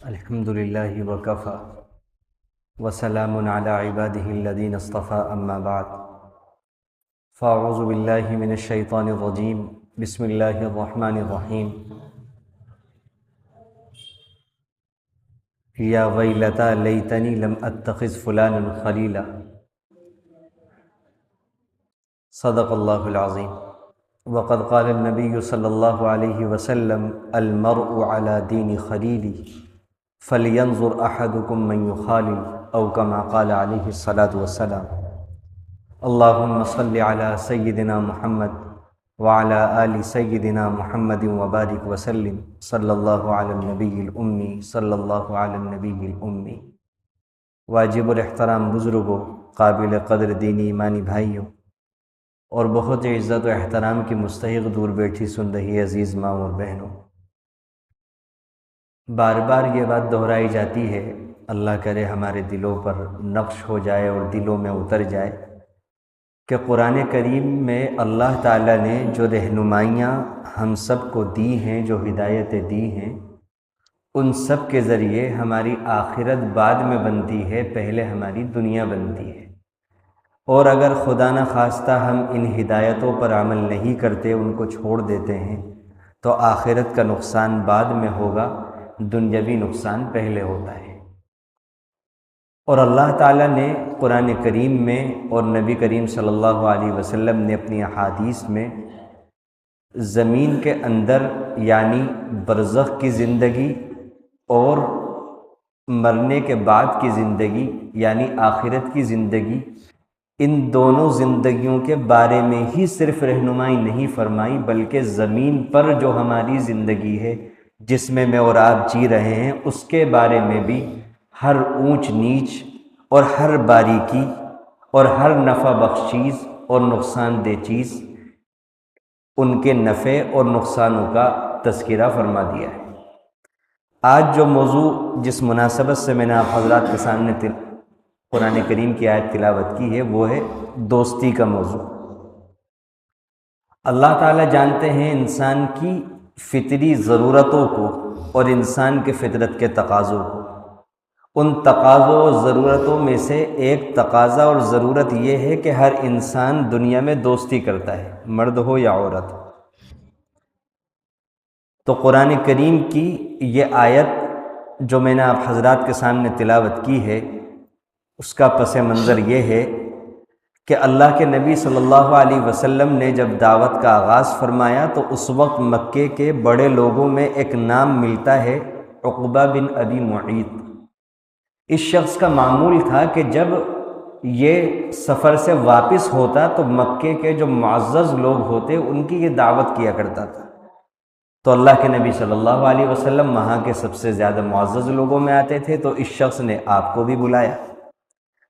الحمد للہ وکفی وسلام علی عباده الذین اصطفى اما بعد فاعوذ باللہ من الشیطان الرجیم بسم اللہ الرحمن الرحیم یا ویلتی لیتنی لم اتخذ فلانا خلیلا صدق اللہ العظیم وقد قال النبی صلی اللہ علیہ وسلم المرء علی دین خلیلی فَلْيَنْظُرْ أَحَدُكُمْ مَنْ يُخَالِلُ أَوْ كَمَا قَالَ عَلَيْهِ الصَّلَاةُ وَالسَّلَامُ اللهم صل على سيدنا محمد وعلى آل سيدنا محمد وبارك وسلم صلی اللہ علی النبی الأمی صلی اللہ علی النبی الأمی۔ واجب الاحترام بزرگوں، قابل قدر دینی ایمانی بھائیوں اور بہت عزت و احترام کی مستحق دور بیٹھی سن رہی عزیز ماں اور بہنوں، بار بار یہ بات دہرائی جاتی ہے، اللہ کرے ہمارے دلوں پر نقش ہو جائے اور دلوں میں اتر جائے کہ قرآن کریم میں اللہ تعالیٰ نے جو رہنمائیاں ہم سب کو دی ہیں، جو ہدایتیں دی ہیں، ان سب کے ذریعے ہماری آخرت بعد میں بنتی ہے، پہلے ہماری دنیا بنتی ہے۔ اور اگر خدا نخواستہ ہم ان ہدایتوں پر عمل نہیں کرتے، ان کو چھوڑ دیتے ہیں، تو آخرت کا نقصان بعد میں ہوگا، دنیاوی نقصان پہلے ہوتا ہے۔ اور اللہ تعالیٰ نے قرآن کریم میں اور نبی کریم صلی اللہ علیہ وسلم نے اپنی احادیث میں زمین کے اندر یعنی برزخ کی زندگی اور مرنے کے بعد کی زندگی یعنی آخرت کی زندگی، ان دونوں زندگیوں کے بارے میں ہی صرف رہنمائی نہیں فرمائی، بلکہ زمین پر جو ہماری زندگی ہے، جس میں اور آپ جی رہے ہیں، اس کے بارے میں بھی ہر اونچ نیچ اور ہر باریکی اور ہر نفع بخش چیز اور نقصان دہ چیز، ان کے نفع اور نقصانوں کا تذکرہ فرما دیا ہے۔ آج جو موضوع جس مناسبت سے میں نے آپ حضرات کے سامنے قرآن کریم کی آیت تلاوت کی ہے، وہ ہے دوستی کا موضوع۔ اللہ تعالیٰ جانتے ہیں انسان کی فطری ضرورتوں کو اور انسان کے فطرت کے تقاضوں کو۔ ان تقاضوں اور ضرورتوں میں سے ایک تقاضا اور ضرورت یہ ہے کہ ہر انسان دنیا میں دوستی کرتا ہے، مرد ہو یا عورت۔ تو قرآن کریم کی یہ آیت جو میں نے آپ حضرات کے سامنے تلاوت کی ہے، اس کا پس منظر یہ ہے کہ اللہ کے نبی صلی اللہ علیہ وسلم نے جب دعوت کا آغاز فرمایا تو اس وقت مکے کے بڑے لوگوں میں ایک نام ملتا ہے، عقبہ بن ابی معیط۔ اس شخص کا معمول تھا کہ جب یہ سفر سے واپس ہوتا تو مکے کے جو معزز لوگ ہوتے ان کی یہ دعوت کیا کرتا تھا۔ تو اللہ کے نبی صلی اللہ علیہ وسلم وہاں کے سب سے زیادہ معزز لوگوں میں آتے تھے، تو اس شخص نے آپ کو بھی بلایا۔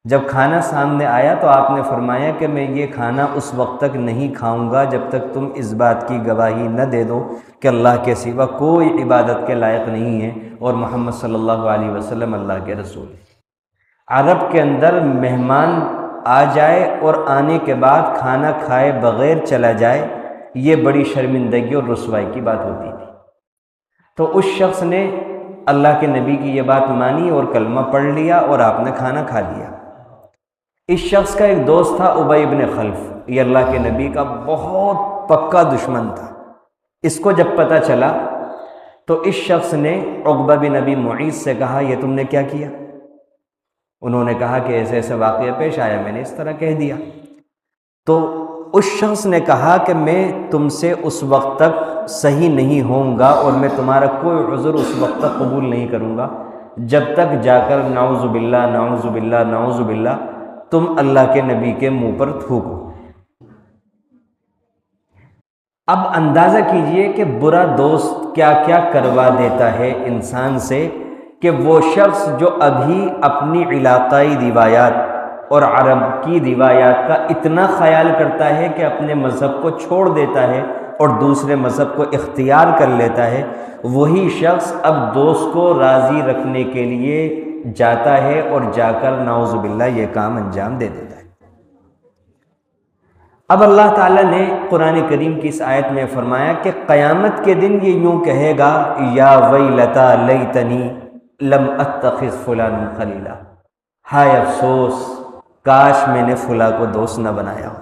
جب کھانا سامنے آیا تو آپ نے فرمایا کہ میں یہ کھانا اس وقت تک نہیں کھاؤں گا جب تک تم اس بات کی گواہی نہ دے دو کہ اللہ کے سوا کوئی عبادت کے لائق نہیں ہے اور محمد صلی اللہ علیہ وسلم اللہ کے رسول ہیں۔ عرب کے اندر مہمان آ جائے اور آنے کے بعد کھانا کھائے بغیر چلا جائے، یہ بڑی شرمندگی اور رسوائی کی بات ہوتی تھی۔ تو اس شخص نے اللہ کے نبی کی یہ بات مانی اور کلمہ پڑھ لیا اور آپ نے کھانا کھا لیا۔ اس شخص کا ایک دوست تھا ابی بن خلف، یہ اللہ کے نبی کا بہت پکا دشمن تھا۔ اس کو جب پتہ چلا تو اس شخص نے عقبہ بن ابی معیط سے کہا، یہ تم نے کیا کیا؟ انہوں نے کہا کہ ایسے ایسے واقعہ پیش آیا، میں نے اس طرح کہہ دیا۔ تو اس شخص نے کہا کہ میں تم سے اس وقت تک صحیح نہیں ہوں گا اور میں تمہارا کوئی عذر اس وقت تک قبول نہیں کروں گا جب تک جا کر نعوذ باللہ نعوذ باللہ نعوذ باللہ تم اللہ کے نبی کے منہ پر تھوکو۔ اب اندازہ کیجئے کہ برا دوست کیا کیا کروا دیتا ہے انسان سے، کہ وہ شخص جو ابھی اپنی علاقائی روایات اور عرب کی روایات کا اتنا خیال کرتا ہے کہ اپنے مذہب کو چھوڑ دیتا ہے اور دوسرے مذہب کو اختیار کر لیتا ہے، وہی شخص اب دوست کو راضی رکھنے کے لیے جاتا ہے اور جا کر نعوذ باللہ یہ کام انجام دے دیتا ہے۔ اب اللہ تعالیٰ نے قرآن کریم کی اس آیت میں فرمایا کہ قیامت کے دن یہ یوں کہے گا، یا ویلتا لیتنی لم اتخذ فلان خلیلا، ہائے افسوس کاش میں نے فلاں کو دوست نہ بنایا ہو۔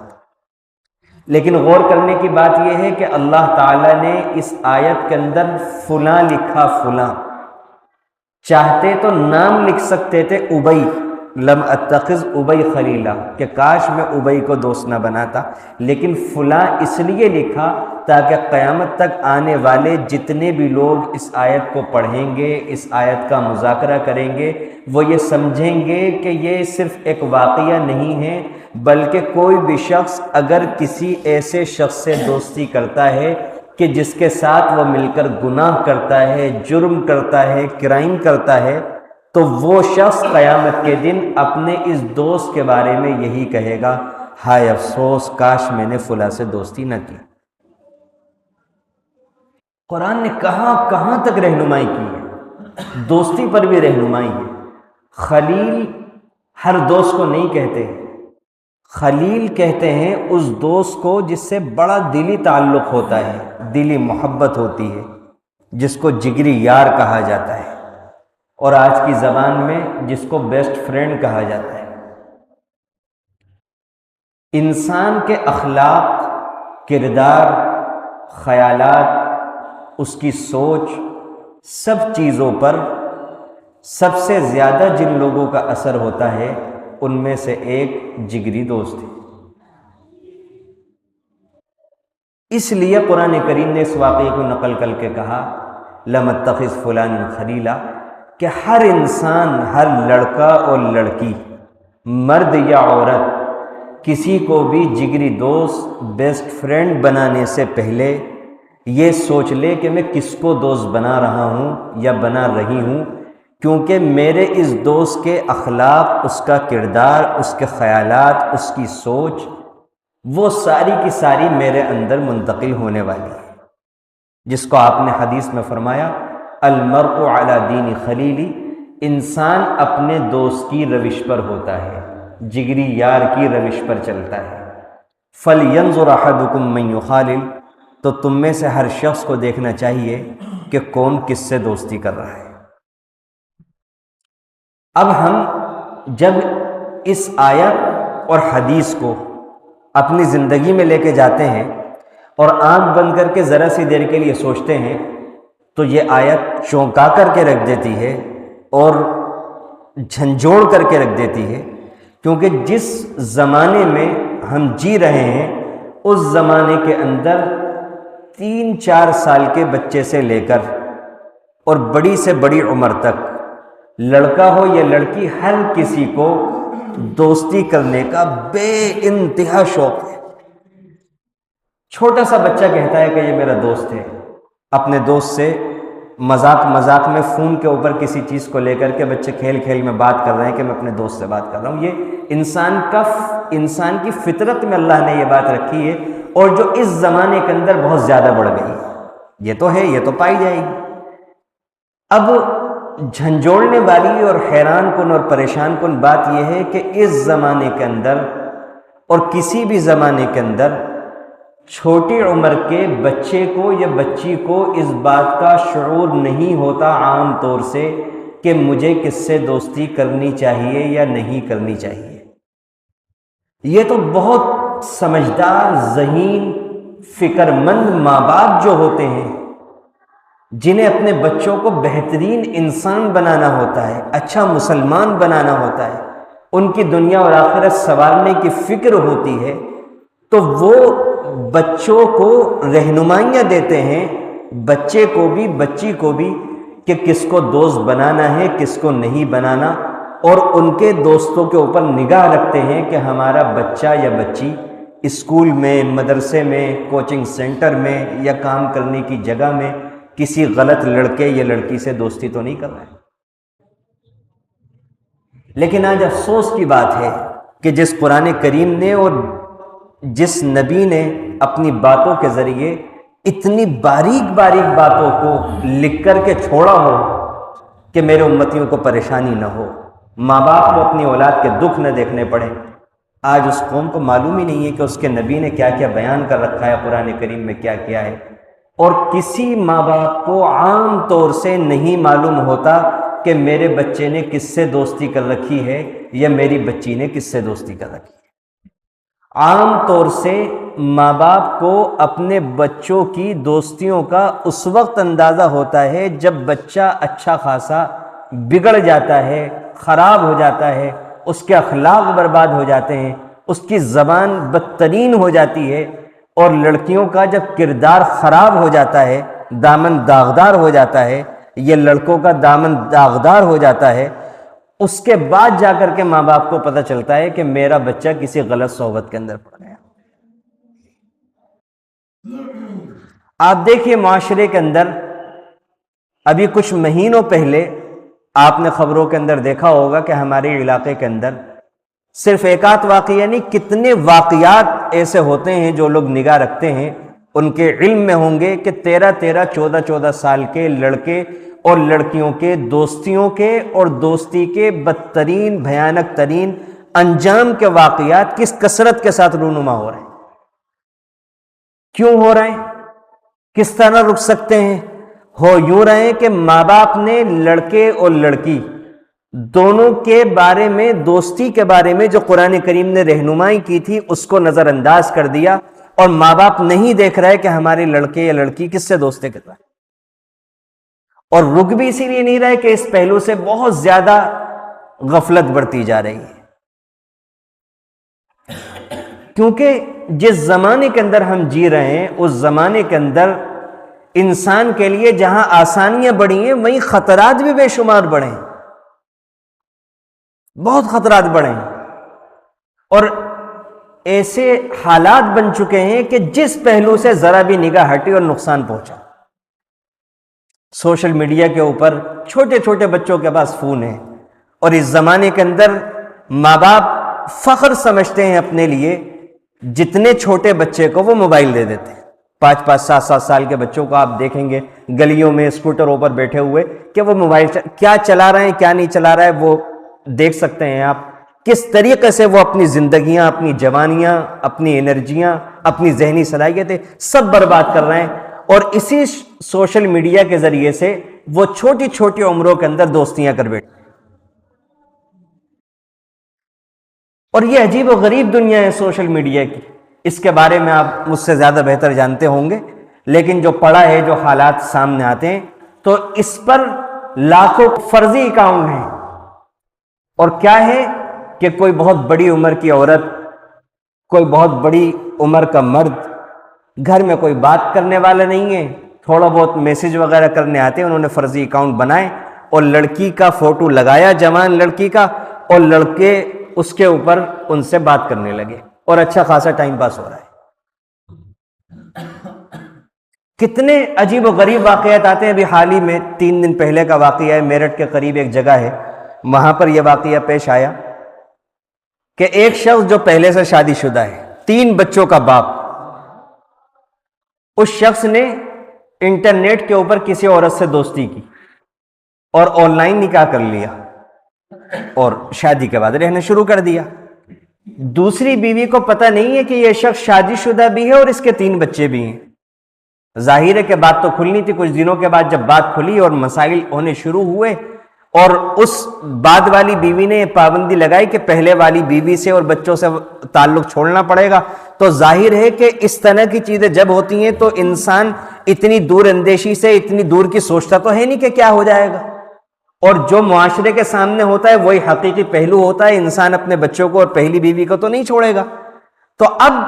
لیکن غور کرنے کی بات یہ ہے کہ اللہ تعالیٰ نے اس آیت کے اندر فلاں لکھا، فلاں، چاہتے تو نام لکھ سکتے تھے ابی، لم اتخذ ابی خلیلا، کہ کاش میں ابی کو دوست نہ بناتا، لیکن فلاں اس لیے لکھا تاکہ قیامت تک آنے والے جتنے بھی لوگ اس آیت کو پڑھیں گے، اس آیت کا مذاکرہ کریں گے، وہ یہ سمجھیں گے کہ یہ صرف ایک واقعہ نہیں ہے، بلکہ کوئی بھی شخص اگر کسی ایسے شخص سے دوستی کرتا ہے کہ جس کے ساتھ وہ مل کر گناہ کرتا ہے، جرم کرتا ہے، کرائم کرتا ہے، تو وہ شخص قیامت کے دن اپنے اس دوست کے بارے میں یہی کہے گا، ہائے افسوس کاش میں نے فلاں سے دوستی نہ کی۔ قرآن نے کہاں تک رہنمائی کی ہے، دوستی پر بھی رہنمائی ہے۔ خلیل ہر دوست کو نہیں کہتے، خلیل کہتے ہیں اس دوست کو جس سے بڑا دلی تعلق ہوتا ہے، دلی محبت ہوتی ہے، جس کو جگری یار کہا جاتا ہے، اور آج کی زبان میں جس کو بیسٹ فرینڈ کہا جاتا ہے۔ انسان کے اخلاق، کردار، خیالات، اس کی سوچ، سب چیزوں پر سب سے زیادہ جن لوگوں کا اثر ہوتا ہے ان میں سے ایک جگری دوست ہے۔ اس لیے قرآن کریم نے اس واقعے کو نقل کر کے کہا، لم اتخذ فلان خلیلا، کہ ہر انسان، ہر لڑکا اور لڑکی، مرد یا عورت، کسی کو بھی جگری دوست، بیسٹ فرینڈ بنانے سے پہلے یہ سوچ لے کہ میں کس کو دوست بنا رہا ہوں یا بنا رہی ہوں، کیونکہ میرے اس دوست کے اخلاق، اس کا کردار، اس کے خیالات، اس کی سوچ، وہ ساری کی ساری میرے اندر منتقل ہونے والی ہے، جس کو آپ نے حدیث میں فرمایا، المرء علی دین خلیلی، انسان اپنے دوست کی روش پر ہوتا ہے، جگری یار کی روش پر چلتا ہے۔ فَلْيَنْظُرْ أَحَدُكُمْ مَنْ يُخَالِلُ، تو تم میں سے ہر شخص کو دیکھنا چاہیے کہ کون کس سے دوستی کر رہا ہے۔ اب ہم جب اس آیت اور حدیث کو اپنی زندگی میں لے کے جاتے ہیں اور آنکھ بند کر کے ذرا سی دیر کے لیے سوچتے ہیں تو یہ آیت چونکا کر کے رکھ دیتی ہے اور جھنجھوڑ کر کے رکھ دیتی ہے، کیونکہ جس زمانے میں ہم جی رہے ہیں اس زمانے کے اندر 3-4 سال کے بچے سے لے کر اور بڑی سے بڑی عمر تک، لڑکا ہو یا لڑکی، ہر کسی کو دوستی کرنے کا بے انتہا شوق ہے۔ چھوٹا سا بچہ کہتا ہے کہ یہ میرا دوست ہے، اپنے دوست سے مذاق میں فون کے اوپر کسی چیز کو لے کر کے بچے کھیل کھیل میں بات کر رہے ہیں کہ میں اپنے دوست سے بات کر رہا ہوں۔ یہ انسان کی فطرت میں اللہ نے یہ بات رکھی ہے، اور جو اس زمانے کے اندر بہت زیادہ بڑھ گئی، یہ تو ہے، یہ تو پائی جائے گی۔ اب جھنجھوڑنے والی اور حیران کن اور پریشان کن بات یہ ہے کہ اس زمانے کے اندر اور کسی بھی زمانے کے اندر چھوٹی عمر کے بچے کو یا بچی کو اس بات کا شعور نہیں ہوتا عام طور سے کہ مجھے کس سے دوستی کرنی چاہیے یا نہیں کرنی چاہیے۔ یہ تو بہت سمجھدار، ذہین، فکر مند ماں باپ جو ہوتے ہیں، جنہیں اپنے بچوں کو بہترین انسان بنانا ہوتا ہے، اچھا مسلمان بنانا ہوتا ہے، ان کی دنیا اور آخرت سنوارنے کی فکر ہوتی ہے، تو وہ بچوں کو رہنمائیاں دیتے ہیں، بچے کو بھی بچی کو بھی، کہ کس کو دوست بنانا ہے، کس کو نہیں بنانا، اور ان کے دوستوں کے اوپر نگاہ رکھتے ہیں کہ ہمارا بچہ یا بچی اسکول میں، مدرسے میں، کوچنگ سینٹر میں یا کام کرنے کی جگہ میں کسی غلط لڑکے یا لڑکی سے دوستی تو نہیں کر رہا ہے۔ لیکن آج افسوس کی بات ہے کہ جس قرآن کریم نے اور جس نبی نے اپنی باتوں کے ذریعے اتنی باریک باریک باتوں کو لکھ کر کے چھوڑا ہو کہ میرے امتیوں کو پریشانی نہ ہو، ماں باپ کو اپنی اولاد کے دکھ نہ دیکھنے پڑے، آج اس قوم کو معلوم ہی نہیں ہے کہ اس کے نبی نے کیا کیا بیان کر رکھا ہے، قرآن کریم میں کیا کیا ہے، اور کسی ماں باپ کو عام طور سے نہیں معلوم ہوتا کہ میرے بچے نے کس سے دوستی کر رکھی ہے یا میری بچی نے کس سے دوستی کر رکھی ہے۔ عام طور سے ماں باپ کو اپنے بچوں کی دوستیوں کا اس وقت اندازہ ہوتا ہے جب بچہ اچھا خاصا بگڑ جاتا ہے، خراب ہو جاتا ہے، اس کے اخلاق برباد ہو جاتے ہیں، اس کی زبان بدترین ہو جاتی ہے، اور لڑکیوں کا جب کردار خراب ہو جاتا ہے، دامن داغدار ہو جاتا ہے، یہ لڑکوں کا دامن داغدار ہو جاتا ہے، اس کے بعد جا کر کے ماں باپ کو پتہ چلتا ہے کہ میرا بچہ کسی غلط صحبت کے اندر پڑ گیا۔ آپ دیکھیے معاشرے کے اندر ابھی کچھ مہینوں پہلے آپ نے خبروں کے اندر دیکھا ہوگا کہ ہمارے علاقے کے اندر صرف ایک آدھ واقعہ نہیں، کتنے واقعات ایسے ہوتے ہیں جو لوگ نگاہ رکھتے ہیں ان کے علم میں ہوں گے کہ 13 14 سال کے لڑکے اور لڑکیوں کے دوستیوں کے اور دوستی کے بدترین بھیانک ترین انجام کے واقعات کس کثرت کے ساتھ رونما ہو رہے ہیں۔ کیوں ہو رہے ہیں؟ کس طرح رک سکتے ہیں؟ ہو یوں رہے ہیں کہ ماں باپ نے لڑکے اور لڑکی دونوں کے بارے میں، دوستی کے بارے میں جو قرآن کریم نے رہنمائی کی تھی اس کو نظر انداز کر دیا، اور ماں باپ نہیں دیکھ رہے کہ ہمارے لڑکے یا لڑکی کس سے دوستی کر رہا ہے، اور رک بھی اسی لیے نہیں رہے کہ اس پہلو سے بہت زیادہ غفلت بڑھتی جا رہی ہے۔ کیونکہ جس زمانے کے اندر ہم جی رہے ہیں اس زمانے کے اندر انسان کے لیے جہاں آسانیاں بڑھی ہیں وہیں خطرات بھی بے شمار بڑھے ہیں، بہت خطرات بڑھے ہیں، اور ایسے حالات بن چکے ہیں کہ جس پہلو سے ذرا بھی نگاہ ہٹی اور نقصان پہنچا۔ سوشل میڈیا کے اوپر چھوٹے چھوٹے بچوں کے پاس فون ہے، اور اس زمانے کے اندر ماں باپ فخر سمجھتے ہیں اپنے لیے جتنے چھوٹے بچے کو وہ موبائل دے دیتے ہیں۔ 5 7 سال کے بچوں کو آپ دیکھیں گے گلیوں میں اسکوٹروں پر بیٹھے ہوئے کہ وہ موبائل کیا چلا رہے ہیں کیا نہیں چلا رہا ہے وہ دیکھ سکتے ہیں آپ، کس طریقے سے وہ اپنی زندگیاں، اپنی جوانیاں، اپنی انرجیاں، اپنی ذہنی صلاحیتیں سب برباد کر رہے ہیں، اور اسی سوشل میڈیا کے ذریعے سے وہ چھوٹی چھوٹی عمروں کے اندر دوستیاں کر بیٹھے۔ اور یہ عجیب و غریب دنیا ہے سوشل میڈیا کی، اس کے بارے میں آپ مجھ سے زیادہ بہتر جانتے ہوں گے، لیکن جو پڑھا ہے، جو حالات سامنے آتے ہیں، تو اس پر لاکھوں فرضی اکاؤنٹ ہیں، اور کیا ہے کہ کوئی بہت بڑی عمر کی عورت، کوئی بہت بڑی عمر کا مرد، گھر میں کوئی بات کرنے والا نہیں ہے، تھوڑا بہت میسج وغیرہ کرنے آتے ہیں، انہوں نے فرضی اکاؤنٹ بنائے اور لڑکی کا فوٹو لگایا، جوان لڑکی کا، اور لڑکے اس کے اوپر ان سے بات کرنے لگے، اور اچھا خاصا ٹائم پاس ہو رہا ہے۔ کتنے عجیب و غریب واقعات آتے ہیں۔ ابھی حال ہی میں 3 دن پہلے کا واقعہ ہے، میرٹھ کے قریب ایک جگہ ہے، وہاں پر یہ واقعہ پیش آیا کہ ایک شخص جو پہلے سے شادی شدہ ہے، 3 بچوں کا باپ، اس شخص نے انٹرنیٹ کے اوپر کسی عورت سے دوستی کی اور آن لائن نکاح کر لیا، اور شادی کے بعد رہنا شروع کر دیا۔ دوسری بیوی کو پتہ نہیں ہے کہ یہ شخص شادی شدہ بھی ہے اور اس کے 3 بچے بھی ہیں۔ ظاہر ہے کہ بات تو کھلنی تھی، کچھ دنوں کے بعد جب بات کھلی اور مسائل ہونے شروع ہوئے، اور اس بعد والی بیوی نے پابندی لگائی کہ پہلے والی بیوی سے اور بچوں سے تعلق چھوڑنا پڑے گا، تو ظاہر ہے کہ اس طرح کی چیزیں جب ہوتی ہیں تو انسان اتنی دور اندیشی سے، اتنی دور کی سوچتا تو ہے نہیں کہ کیا ہو جائے گا، اور جو معاشرے کے سامنے ہوتا ہے وہی حقیقی پہلو ہوتا ہے۔ انسان اپنے بچوں کو اور پہلی بیوی کو تو نہیں چھوڑے گا۔ تو اب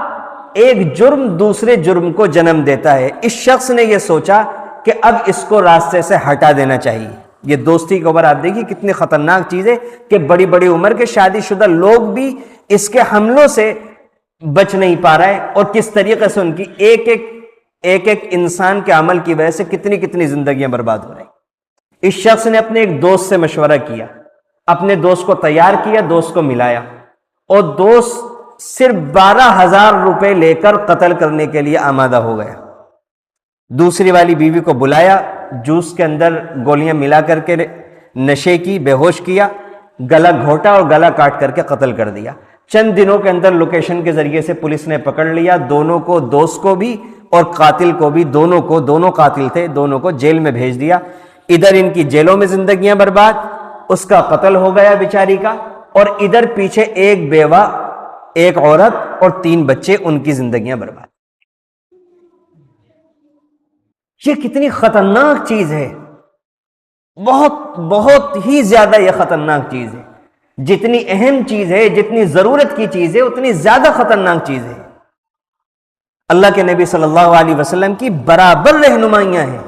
ایک جرم دوسرے جرم کو جنم دیتا ہے۔ اس شخص نے یہ سوچا کہ اب اس کو راستے سے ہٹا دینا چاہیے۔ یہ دوستی کے اوپر آپ دیکھیے کتنی خطرناک چیز ہے کہ بڑی بڑی عمر کے شادی شدہ لوگ بھی اس کے حملوں سے بچ نہیں پا رہے، اور کس طریقے سے ان کی ایک انسان کے عمل کی وجہ سے کتنی زندگیاں برباد ہو رہی۔ اس شخص نے اپنے ایک دوست سے مشورہ کیا، اپنے دوست کو تیار کیا، دوست کو ملایا، اور دوست صرف 12,000 روپے لے کر قتل کرنے کے لیے آمادہ ہو گیا۔ دوسری والی بیوی کو بلایا، جوس کے اندر گولیاں ملا کر کے نشے کی، بے ہوش کیا، گلا گھوٹا اور گلا کاٹ کر کے قتل کر دیا۔ چند دنوں کے اندر لوکیشن کے ذریعے سے پولیس نے پکڑ لیا، دونوں کو، دوست کو بھی اور قاتل کو بھی، دونوں قاتل تھے، دونوں کو جیل میں بھیج دیا۔ ادھر ان کی جیلوں میں زندگیاں برباد، اس کا قتل ہو گیا بیچاری کا، اور ادھر پیچھے ایک بیوہ، ایک عورت اور 3 بچے، ان کی زندگیاں برباد۔ یہ کتنی خطرناک چیز ہے، بہت بہت ہی زیادہ یہ خطرناک چیز ہے۔ جتنی اہم چیز ہے، جتنی ضرورت کی چیز ہے، اتنی زیادہ خطرناک چیز ہے۔ اللہ کے نبی صلی اللہ علیہ وسلم کی برابر رہنمائیاں ہیں،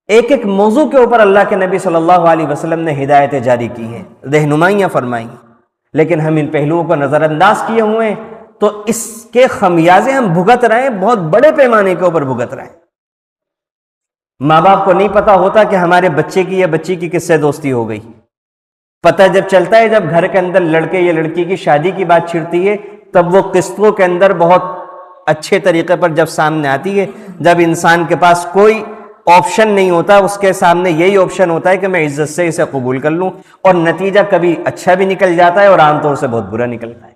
ایک ایک موضوع کے اوپر اللہ کے نبی صلی اللہ علیہ وسلم نے ہدایتیں جاری کی ہیں، رہنمائیاں فرمائی، لیکن ہم ان پہلوؤں کو نظر انداز کیے ہوئے ہیں، تو اس کے خمیازے ہم بھگت رہے ہیں، بہت بڑے پیمانے کے اوپر بھگت رہے ہیں۔ ماں باپ کو نہیں پتا ہوتا کہ ہمارے بچے کی یا بچی کی کس سے دوستی ہو گئی، پتہ جب چلتا ہے جب گھر کے اندر لڑکے یا لڑکی کی شادی کی بات چھڑتی ہے، تب وہ قسطوں کے اندر بہت اچھے طریقے پر جب سامنے آتی ہے، جب انسان کے پاس کوئی آپشن نہیں ہوتا، اس کے سامنے یہی آپشن ہوتا ہے کہ میں عزت سے اسے قبول کر لوں، اور نتیجہ کبھی اچھا بھی نکل جاتا ہے اور عام طور سے بہت برا نکلتا ہے۔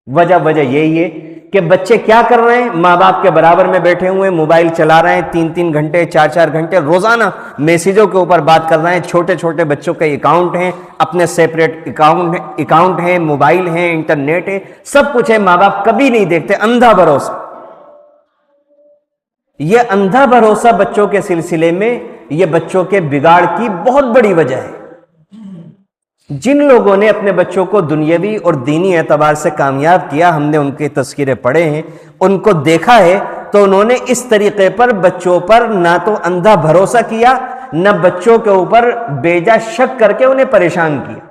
وجہ یہی ہے کہ بچے کیا کر رہے ہیں، ماں باپ کے برابر میں بیٹھے ہوئے موبائل چلا رہے ہیں، 3 گھنٹے 4 گھنٹے روزانہ میسیجوں کے اوپر بات کر رہے ہیں۔ چھوٹے چھوٹے بچوں کے اکاؤنٹ ہیں، اپنے سیپریٹ اکاؤنٹ ہیں، موبائل ہیں، انٹرنیٹ ہے، سب کچھ ہے، ماں باپ کبھی نہیں دیکھتے، اندھا بھروسہ۔ یہ اندھا بھروسہ بچوں کے سلسلے میں یہ بچوں کے بگاڑ کی بہت بڑی وجہ ہے۔ جن لوگوں نے اپنے بچوں کو دنیاوی اور دینی اعتبار سے کامیاب کیا، ہم نے ان کے تذکرے پڑھے ہیں، ان کو دیکھا ہے، تو انہوں نے اس طریقے پر بچوں پر نہ تو اندھا بھروسہ کیا، نہ بچوں کے اوپر بیجا شک کر کے انہیں پریشان کیا،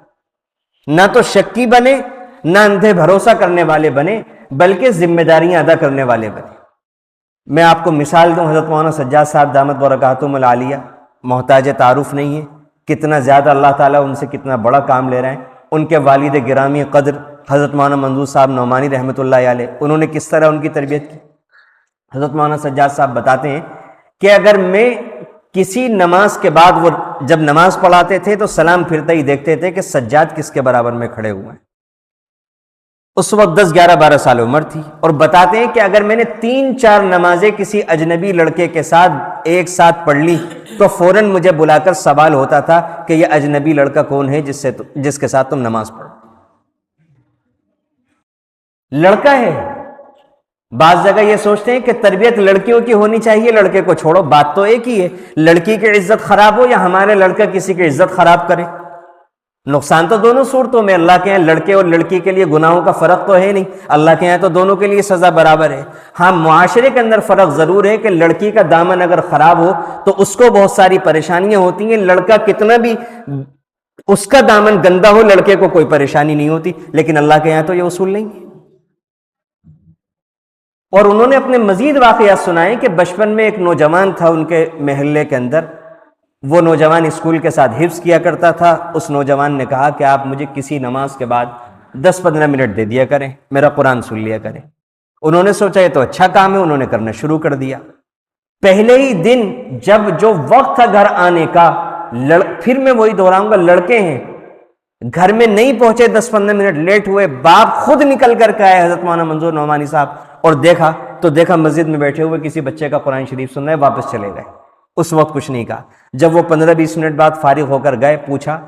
نہ تو شکی بنے، نہ اندھے بھروسہ کرنے والے بنے، بلکہ ذمہ داریاں ادا کرنے والے بنے۔ میں آپ کو مثال دوں، حضرت مولانا سجاد صاحب دامت برکاتہم العالیہ محتاج تعارف نہیں ہے، کتنا زیادہ اللہ تعالیٰ ان سے کتنا بڑا کام لے رہے ہیں۔ ان کے والد گرامی قدر حضرت مولانا منظور صاحب نعمانی رحمۃ اللہ علیہ، انہوں نے کس طرح ان کی تربیت کی۔ حضرت مولانا سجاد صاحب بتاتے ہیں کہ اگر میں کسی نماز کے بعد، وہ جب نماز پڑھاتے تھے تو سلام پھرتے ہی دیکھتے تھے کہ سجاد کس کے برابر میں کھڑے ہوئے ہیں۔ اس وقت 10 11 12 سال عمر تھی، اور بتاتے ہیں کہ اگر میں نے 3 4 نمازیں کسی اجنبی لڑکے کے ساتھ ایک ساتھ پڑھ لی تو فوراً مجھے بلا کر سوال ہوتا تھا کہ یہ اجنبی لڑکا کون ہے جس کے ساتھ تم نماز پڑھو؟ لڑکا ہے۔ بعض جگہ یہ سوچتے ہیں کہ تربیت لڑکیوں کی ہونی چاہیے، لڑکے کو چھوڑو، بات تو ایک ہی ہے، لڑکی کی عزت خراب ہو یا ہمارے لڑکا کسی کی عزت خراب کرے، نقصان تو دونوں صورتوں میں۔ اللہ کے یہاں لڑکے اور لڑکی کے لیے گناہوں کا فرق تو ہے نہیں، اللہ کے یہاں تو دونوں کے لیے سزا برابر ہے۔ ہاں، معاشرے کے اندر فرق ضرور ہے کہ لڑکی کا دامن اگر خراب ہو تو اس کو بہت ساری پریشانیاں ہوتی ہیں، لڑکا کتنا بھی اس کا دامن گندا ہو لڑکے کو کوئی پریشانی نہیں ہوتی، لیکن اللہ کے یہاں تو یہ اصول نہیں ہے۔ اور انہوں نے اپنے مزید واقعات سنائے کہ بچپن میں ایک نوجوان تھا ان کے محلے کے اندر، وہ نوجوان اسکول کے ساتھ حفظ کیا کرتا تھا۔ اس نوجوان نے کہا کہ آپ مجھے کسی نماز کے بعد 10 15 منٹ دے دیا کریں، میرا قرآن سن لیا کریں۔ انہوں نے سوچا یہ تو اچھا کام ہے، انہوں نے کرنا شروع کر دیا۔ پہلے ہی دن جب جو وقت تھا گھر آنے کا، پھر میں وہی دہراؤں گا، لڑکے ہیں، گھر میں نہیں پہنچے، 10 15 منٹ لیٹ ہوئے، باپ خود نکل کر کے آئے حضرت مولانا منظور نعمانی صاحب، اور دیکھا مسجد میں بیٹھے ہوئے کسی بچے کا قرآن شریف سن رہے، واپس چلے گئے۔ اس وقت کچھ نہیں کہا۔ جب وہ 15 20 منٹ بعد فارغ ہو کر گئے، پوچھا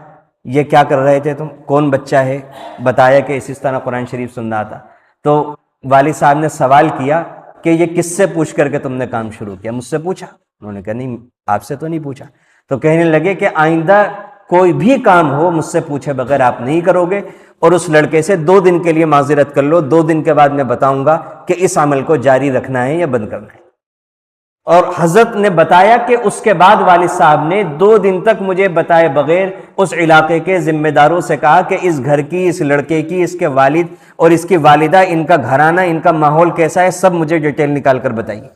یہ کیا کر رہے تھے تم، کون بچہ ہے؟ بتایا کہ اس طرح قرآن شریف سن رہا تھا۔ تو والد صاحب نے سوال کیا کہ یہ کس سے پوچھ کر کے تم نے کام شروع کیا؟ مجھ سے پوچھا۔ انہوں نے کہا نہیں، آپ سے تو نہیں پوچھا۔ تو کہنے لگے کہ آئندہ کوئی بھی کام ہو مجھ سے پوچھے بغیر آپ نہیں کرو گے، اور اس لڑکے سے 2 دن کے لیے معذرت کر لو، 2 دن کے بعد میں بتاؤں گا کہ اس عمل کو جاری رکھنا ہے یا بند کرنا ہے۔ اور حضرت نے بتایا کہ اس کے بعد والد صاحب نے 2 دن تک مجھے بتائے بغیر اس علاقے کے ذمہ داروں سے کہا کہ اس گھر کی، اس لڑکے کی، اس کے والد اور اس کی والدہ، ان کا گھرانہ، ان کا ماحول کیسا ہے، سب مجھے ڈیٹیل نکال کر بتائیے۔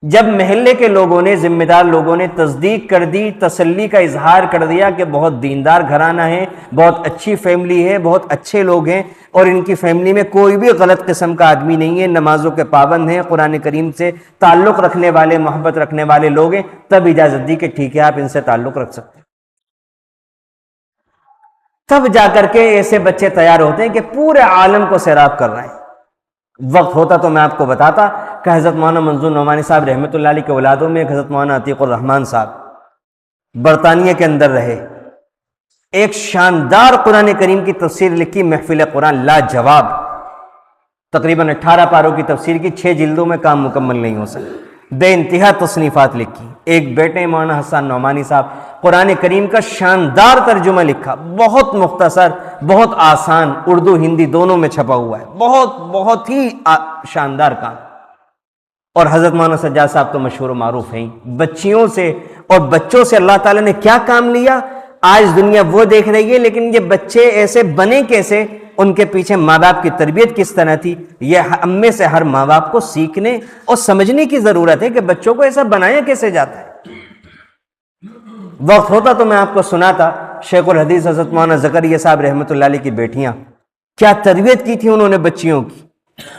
جب محلے کے لوگوں نے، ذمہ دار لوگوں نے تصدیق کر دی، تسلی کا اظہار کر دیا کہ بہت دیندار گھرانہ ہے، بہت اچھی فیملی ہے، بہت اچھے لوگ ہیں، اور ان کی فیملی میں کوئی بھی غلط قسم کا آدمی نہیں ہے، نمازوں کے پابند ہیں، قرآن کریم سے تعلق رکھنے والے، محبت رکھنے والے لوگ ہیں، تب اجازت دی کہ ٹھیک ہے آپ ان سے تعلق رکھ سکتے ہیں۔ تب جا کر کے ایسے بچے تیار ہوتے ہیں کہ پورے عالم کو سیراب کر رہے ہیں۔ وقت ہوتا تو میں آپ کو بتاتا کہ حضرت مولانا منظور نعمانی صاحب رحمۃ اللہ علیہ کے اولادوں میں ایک حضرت مولانا عتیق الرحمن صاحب برطانیہ کے اندر رہے، ایک شاندار قرآن کریم کی تفسیر لکھی، محفل قرآن لاجواب، تقریباً 18 پاروں کی تفسیر کی، 6 جلدوں میں کام مکمل نہیں ہو سکا، بے انتہا تصنیفات لکھی۔ ایک بیٹے مولانا حسان نعمانی صاحب قرآن کریم کا شاندار ترجمہ لکھا، بہت مختصر، بہت آسان، اردو ہندی دونوں میں چھپا ہوا ہے، بہت ہی شاندار کام۔ اور حضرت مولانا سجاد صاحب تو مشہور و معروف ہیں، بچیوں سے اور بچوں سے اللہ تعالیٰ نے کیا کام لیا آج دنیا وہ دیکھ رہی ہے، لیکن یہ بچے ایسے بنے کیسے، ان کے پیچھے ماں باپ کی تربیت کس طرح تھی، یہ ہم میں سے ہر ماں باپ کو سیکھنے اور سمجھنے کی ضرورت ہے کہ بچوں کو ایسا بنایا کیسے جاتا ہے۔ وقت ہوتا تو میں آپ کو سناتا شیخ الحدیث حضرت مولانا زکریا صاحب رحمۃ اللہ علیہ کی بیٹیاں کیا تربیت کی تھی انہوں نے بچیوں کی۔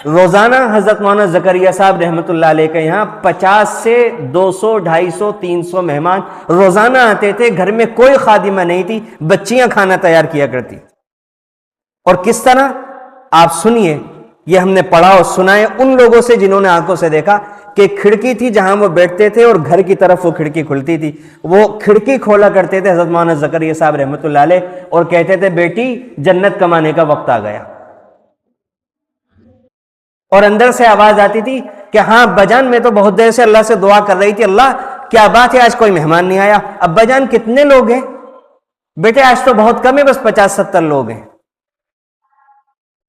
روزانہ حضرت مولانا زکریا صاحب رحمۃ اللہ علیہ کے یہاں 50 سے 200 250 300 مہمان روزانہ آتے تھے، گھر میں کوئی خادمہ نہیں تھی، بچیاں کھانا تیار کیا کرتی۔ اور کس طرح آپ سنیے، یہ ہم نے پڑھا اور سنا ہے ان لوگوں سے جنہوں نے آنکھوں سے دیکھا کہ کھڑکی تھی جہاں وہ بیٹھتے تھے اور گھر کی طرف وہ کھڑکی کھلتی تھی، وہ کھڑکی کھولا کرتے تھے حضرت مولانا زکریا صاحب رحمۃ اللہ علیہ اور کہتے تھے بیٹی جنت کمانے کا وقت آ گیا۔ اور اندر سے آواز آتی تھی کہ ہاں ابا جان میں تو بہت دیر سے اللہ سے دعا کر رہی تھی، اللہ کیا بات ہے آج کوئی مہمان نہیں آیا، ابا جان کتنے لوگ ہیں، بیٹے آج تو بہت کم ہے بس 50-70 لوگ ہیں۔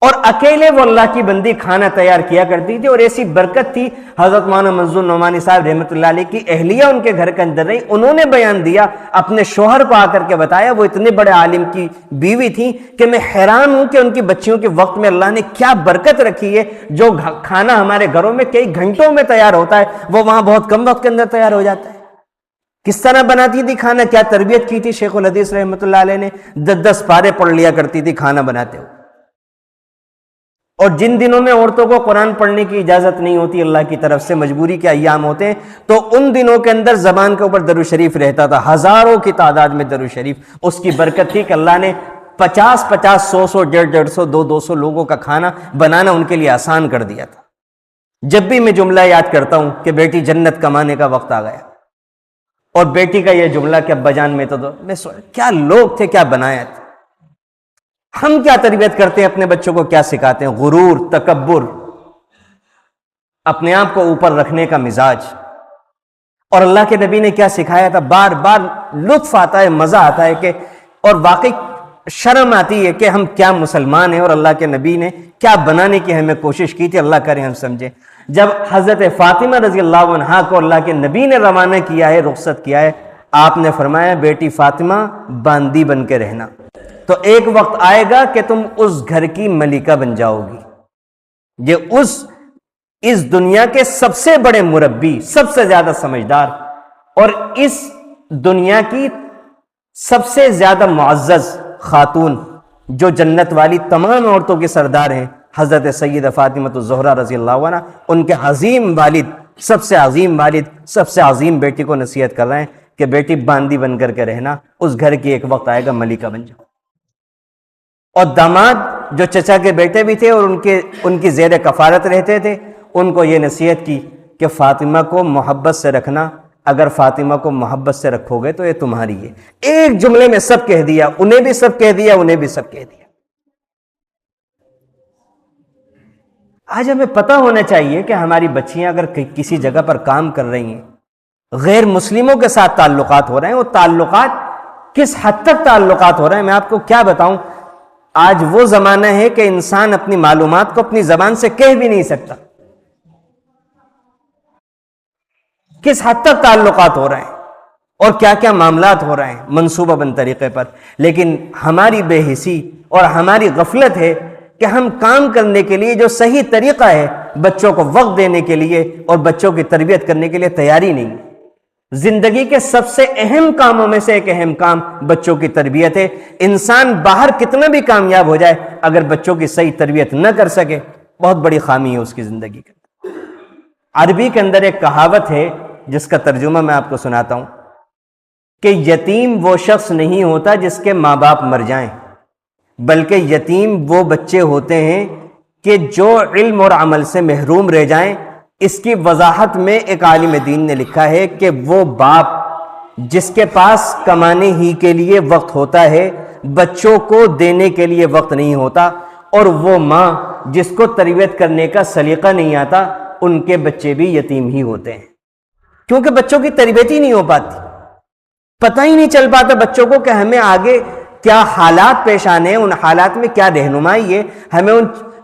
اور اکیلے وہ اللہ کی بندی کھانا تیار کیا کرتی تھی، اور ایسی برکت تھی حضرت مولانا منظور نعمانی صاحب رحمۃ اللہ علیہ کی اہلیہ ان کے گھر کے اندر رہی، انہوں نے بیان دیا، اپنے شوہر کو آ کر کے بتایا، وہ اتنے بڑے عالم کی بیوی تھی کہ میں حیران ہوں کہ ان کی بچیوں کے وقت میں اللہ نے کیا برکت رکھی ہے، جو کھانا ہمارے گھروں میں کئی گھنٹوں میں تیار ہوتا ہے وہ وہاں بہت کم وقت کے اندر تیار ہو جاتا ہے۔ کس طرح بناتی تھی کھانا، کیا تربیت کی تھی شیخ الحدیث رحمۃ اللہ علیہ نے، 10 پارے پڑھ لیا کرتی تھی کھانا بناتے ہوئے۔ اور جن دنوں میں عورتوں کو قرآن پڑھنے کی اجازت نہیں ہوتی اللہ کی طرف سے، مجبوری کے ایام ہوتے ہیں، تو ان دنوں کے اندر زبان کے اوپر درود شریف رہتا تھا، ہزاروں کی تعداد میں درود شریف۔ اس کی برکت تھی کہ اللہ نے 50 100 150 200 لوگوں کا کھانا بنانا ان کے لیے آسان کر دیا تھا۔ جب بھی میں جملہ یاد کرتا ہوں کہ بیٹی جنت کمانے کا وقت آ گیا، اور بیٹی کا یہ جملہ کہ ابا جان میں تو میں کیا لوگ تھے، کیا بنایا تھا۔ ہم کیا تربیت کرتے ہیں اپنے بچوں کو، کیا سکھاتے ہیں، غرور، تکبر، اپنے آپ کو اوپر رکھنے کا مزاج۔ اور اللہ کے نبی نے کیا سکھایا تھا، بار بار لطف آتا ہے، مزہ آتا ہے کہ، اور واقعی شرم آتی ہے کہ ہم کیا مسلمان ہیں، اور اللہ کے نبی نے کیا بنانے کی ہمیں کوشش کی تھی، اللہ کرے ہم سمجھیں۔ جب حضرت فاطمہ رضی اللہ عنہا کو اللہ کے نبی نے روانہ کیا ہے، رخصت کیا ہے، آپ نے فرمایا بیٹی فاطمہ باندی بن کے رہنا، تو ایک وقت آئے گا کہ تم اس گھر کی ملکہ بن جاؤ گی۔ یہ اس دنیا کے سب سے بڑے مربی، سب سے زیادہ سمجھدار، اور اس دنیا کی سب سے زیادہ معزز خاتون، جو جنت والی تمام عورتوں کے سردار ہیں، حضرت سیدہ فاطمہ الزہرا رضی اللہ عنہ، ان کے عظیم والد، سب سے عظیم والد، سب سے عظیم بیٹی کو نصیحت کر رہے ہیں کہ بیٹی باندی بن کر کے رہنا، اس گھر کی ایک وقت آئے گا ملکہ بن جاؤ۔ اور داماد جو چچا کے بیٹے بھی تھے اور ان کی زیر کفالت رہتے تھے، ان کو یہ نصیحت کی کہ فاطمہ کو محبت سے رکھنا، اگر فاطمہ کو محبت سے رکھو گے تو یہ تمہاری ہے۔ ایک جملے میں سب کہہ دیا، انہیں بھی سب کہہ دیا، انہیں بھی سب کہہ دیا۔ آج ہمیں پتہ ہونا چاہیے کہ ہماری بچیاں اگر کسی جگہ پر کام کر رہی ہیں، غیر مسلموں کے ساتھ تعلقات ہو رہے ہیں، وہ تعلقات کس حد تک تعلقات ہو رہے ہیں، میں آپ کو کیا بتاؤں۔ آج وہ زمانہ ہے کہ انسان اپنی معلومات کو اپنی زبان سے کہہ بھی نہیں سکتا، کس حد تک تعلقات ہو رہے ہیں اور کیا کیا معاملات ہو رہے ہیں منصوبہ بند طریقے پر۔ لیکن ہماری بے حسی اور ہماری غفلت ہے کہ ہم کام کرنے کے لیے جو صحیح طریقہ ہے، بچوں کو وقت دینے کے لیے اور بچوں کی تربیت کرنے کے لیے تیاری نہیں۔ زندگی کے سب سے اہم کاموں میں سے ایک اہم کام بچوں کی تربیت ہے۔ انسان باہر کتنا بھی کامیاب ہو جائے، اگر بچوں کی صحیح تربیت نہ کر سکے، بہت بڑی خامی ہے اس کی زندگی کے۔ عربی کے اندر ایک کہاوت ہے جس کا ترجمہ میں آپ کو سناتا ہوں کہ یتیم وہ شخص نہیں ہوتا جس کے ماں باپ مر جائیں، بلکہ یتیم وہ بچے ہوتے ہیں کہ جو علم اور عمل سے محروم رہ جائیں، اس کی وضاحت میں ایک عالم دین نے لکھا ہے کہ وہ باپ جس کے پاس کمانے ہی کے لیے وقت ہوتا ہے، بچوں کو دینے کے لیے وقت نہیں ہوتا، اور وہ ماں جس کو تربیت کرنے کا سلیقہ نہیں آتا، ان کے بچے بھی یتیم ہی ہوتے ہیں، کیونکہ بچوں کی تربیت ہی نہیں ہو پاتی، پتہ ہی نہیں چل پاتا بچوں کو کہ ہمیں آگے کیا حالات پیش آنے ہیں، ان حالات میں کیا رہنمائی ہے،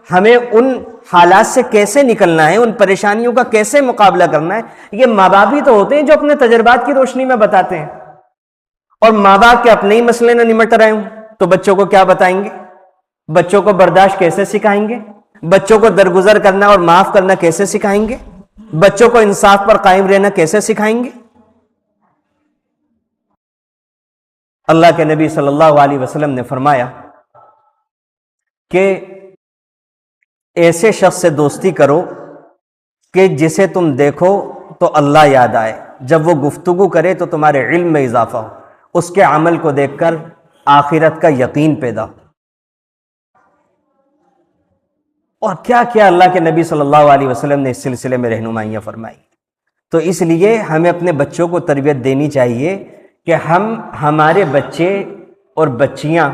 ہمیں ان حالات سے کیسے نکلنا ہے، ان پریشانیوں کا کیسے مقابلہ کرنا ہے۔ یہ ماں باپ ہی تو ہوتے ہیں جو اپنے تجربات کی روشنی میں بتاتے ہیں، اور ماں باپ کے اپنے ہی مسئلے نہ نمٹ رہے ہوں تو بچوں کو کیا بتائیں گے؟ بچوں کو برداشت کیسے سکھائیں گے؟ بچوں کو درگزر کرنا اور معاف کرنا کیسے سکھائیں گے؟ بچوں کو انصاف پر قائم رہنا کیسے سکھائیں گے؟ اللہ کے نبی صلی اللہ علیہ وسلم نے فرمایا کہ ایسے شخص سے دوستی کرو کہ جسے تم دیکھو تو اللہ یاد آئے، جب وہ گفتگو کرے تو تمہارے علم میں اضافہ ہو، اس کے عمل کو دیکھ کر آخرت کا یقین پیدا ہو۔ اور کیا کیا اللہ کے نبی صلی اللہ علیہ وسلم نے اس سلسلے میں رہنمائیاں فرمائی۔ تو اس لیے ہمیں اپنے بچوں کو تربیت دینی چاہیے کہ ہمارے بچے اور بچیاں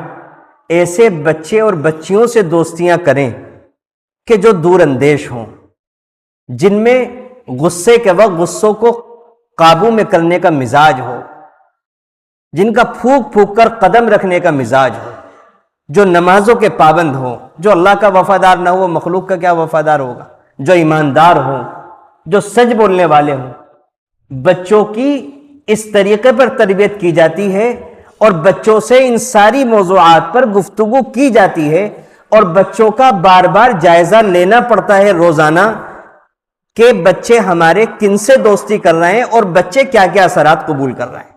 ایسے بچے اور بچیوں سے دوستیاں کریں کہ جو دور اندیش ہوں، جن میں غصے کے وقت غصوں کو قابو میں کرنے کا مزاج ہو، جن کا پھونک پھونک کر قدم رکھنے کا مزاج ہو، جو نمازوں کے پابند ہوں۔ جو اللہ کا وفادار نہ ہو، مخلوق کا کیا وفادار ہوگا؟ جو ایماندار ہوں، جو سچ بولنے والے ہوں۔ بچوں کی اس طریقے پر تربیت کی جاتی ہے، اور بچوں سے ان ساری موضوعات پر گفتگو کی جاتی ہے، اور بچوں کا بار بار جائزہ لینا پڑتا ہے روزانہ کہ بچے ہمارے کن سے دوستی کر رہے ہیں اور بچے کیا کیا اثرات قبول کر رہے ہیں۔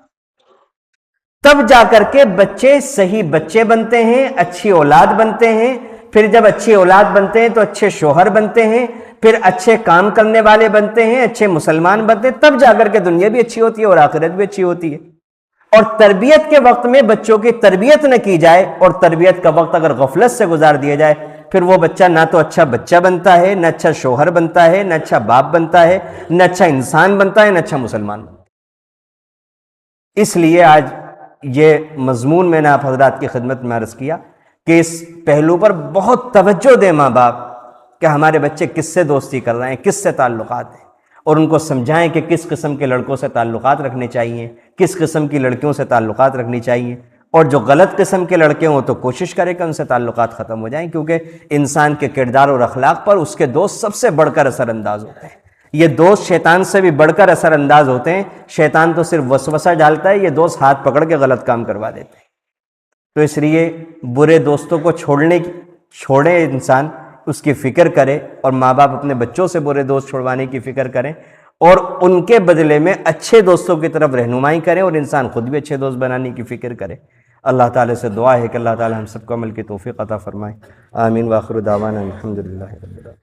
تب جا کر کے بچے صحیح بچے بنتے ہیں، اچھی اولاد بنتے ہیں، پھر جب اچھی اولاد بنتے ہیں تو اچھے شوہر بنتے ہیں، پھر اچھے کام کرنے والے بنتے ہیں، اچھے مسلمان بنتے ہیں، تب جا کر کے دنیا بھی اچھی ہوتی ہے اور آخرت بھی اچھی ہوتی ہے۔ اور تربیت کے وقت میں بچوں کی تربیت نہ کی جائے، اور تربیت کا وقت اگر غفلت سے گزار دیا جائے، پھر وہ بچہ نہ تو اچھا بچہ بنتا ہے، نہ اچھا شوہر بنتا ہے، نہ اچھا باپ بنتا ہے، نہ اچھا انسان بنتا ہے، نہ اچھا مسلمان بنتا ہے۔ اس لیے آج یہ مضمون میں نے آپ حضرات کی خدمت میں عرض کیا کہ اس پہلو پر بہت توجہ دیں ماں باپ کہ ہمارے بچے کس سے دوستی کر رہے ہیں، کس سے تعلقات ہیں، اور ان کو سمجھائیں کہ کس قسم کے لڑکوں سے تعلقات رکھنے چاہیے، کس قسم کی لڑکیوں سے تعلقات رکھنی چاہیے، اور جو غلط قسم کے لڑکے ہوں تو کوشش کرے کہ ان سے تعلقات ختم ہو جائیں، کیونکہ انسان کے کردار اور اخلاق پر اس کے دوست سب سے بڑھ کر اثر انداز ہوتے ہیں۔ یہ دوست شیطان سے بھی بڑھ کر اثر انداز ہوتے ہیں۔ شیطان تو صرف وسوسہ ڈالتا ہے، یہ دوست ہاتھ پکڑ کے غلط کام کروا دیتے ہیں۔ تو اس لیے برے دوستوں کو چھوڑے انسان، اس کی فکر کرے، اور ماں باپ اپنے بچوں سے برے دوست چھوڑوانے کی فکر کریں، اور ان کے بدلے میں اچھے دوستوں کی طرف رہنمائی کریں، اور انسان خود بھی اچھے دوست بنانے کی فکر کرے۔ اللہ تعالیٰ سے دعا ہے کہ اللہ تعالیٰ ہم سب کو عمل کی توفیق عطا فرمائے۔ آمین۔ وآخر دعوانا الحمدللہ رب العالمین۔